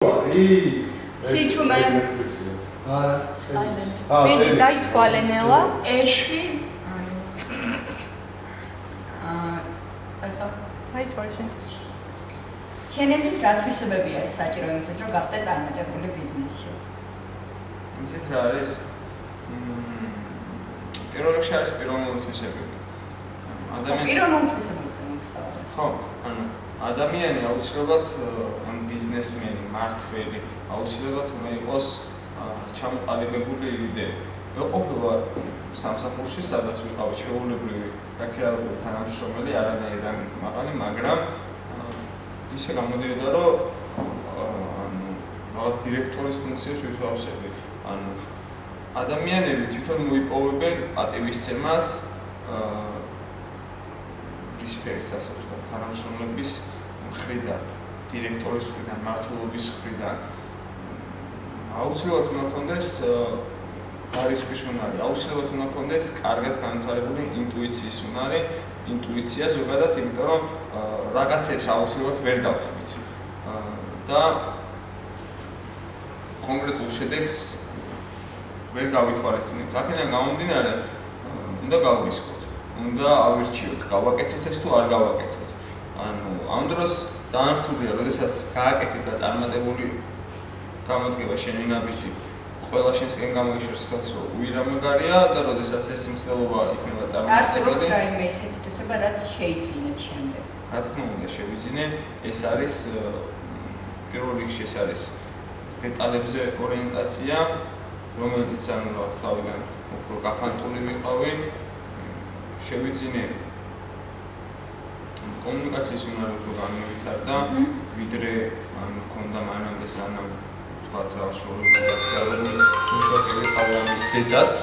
Sichume. Vedi dai toale nella. Eshi. Dai toale. Kenezit რა თვისებები არის საჭირო იმისთვის, რომ გახდე წარმატებული ბიზნესში? ისეთ რა არის? პირველ რიგში არის პიროვნული თვისებები. პიროვნული თვისებებზე მოგსაუბრე. ხო, ანუ ადამიანი აუცილებლად ან ბიზნესმენი, მმართველი აუცილებლად უნდა იყოს ჩამოყალიბებული ლიდერი. მე ყოფილა სამსახურში, სადაც ვიყავ ჩვეულებრივი რაქეალობრივი თანამშრომელი, არანაირი რანგით მაღალი, მაგრამ ისე გამოდიოდა, რომ ანუ რაღაც დირექტორის ფუნქციებს ვითვალისწინებდი. ანუ ადამიანები თვითონ მოიპოვებენ პატივისცემას რისპექტს, ასე ვთქვათ, თანამშრომლების მხრიდან, დირექტორის მხრიდან, მმართველობის მხრიდან. აუცილებლად უნდა ჰქონდეს გარისხვის უნარი, აუცილებლად უნდა ჰქონდეს კარგად განვითარებული ინტუიციის უნარი, ინტუიცია ზოგადად, იმიტომ რომ რაღაცებს აუცილებლად ვერ დავთვლით და კონკრეტულ შედეგს ვერ გავითვალისწინებთ. აქედან გამომდინარე, უნდა გავგისკოთ, უნდა ავირჩიოთ, გავაკეთოთ ეს თუ არ გავაკეთოთ. ანუ ამ დროს ძალიან რთულია, როდესაც გააკეთეთ და წარმატებული გამოდგება შენი ნაბიჯი, ყველა შენსკენ გამოიშორს ხელს, რომ უირამეგარია და როდესაც ეს მცდელობა იქნება წარმატებული. არსებობს რაიმე ისეთი თვისება, რაც შეიძინეთ შემდეგ. რა თქმა უნდა, შევიძინე, ეს არის პირველ რიგში ეს არის დეტალებზე ორიენტაცია, რომელიც ანუ რაღაც თავიდან უფრო გაფანტული ვიყავი. შევიძინე კომუნიკაციის უნარი უფრო განვითარდა, ვიდრე ანუ მქონდა მანამდე სანამ თქვათ რა შორები და რეალური მუშაკები ყავდა მის დედაც.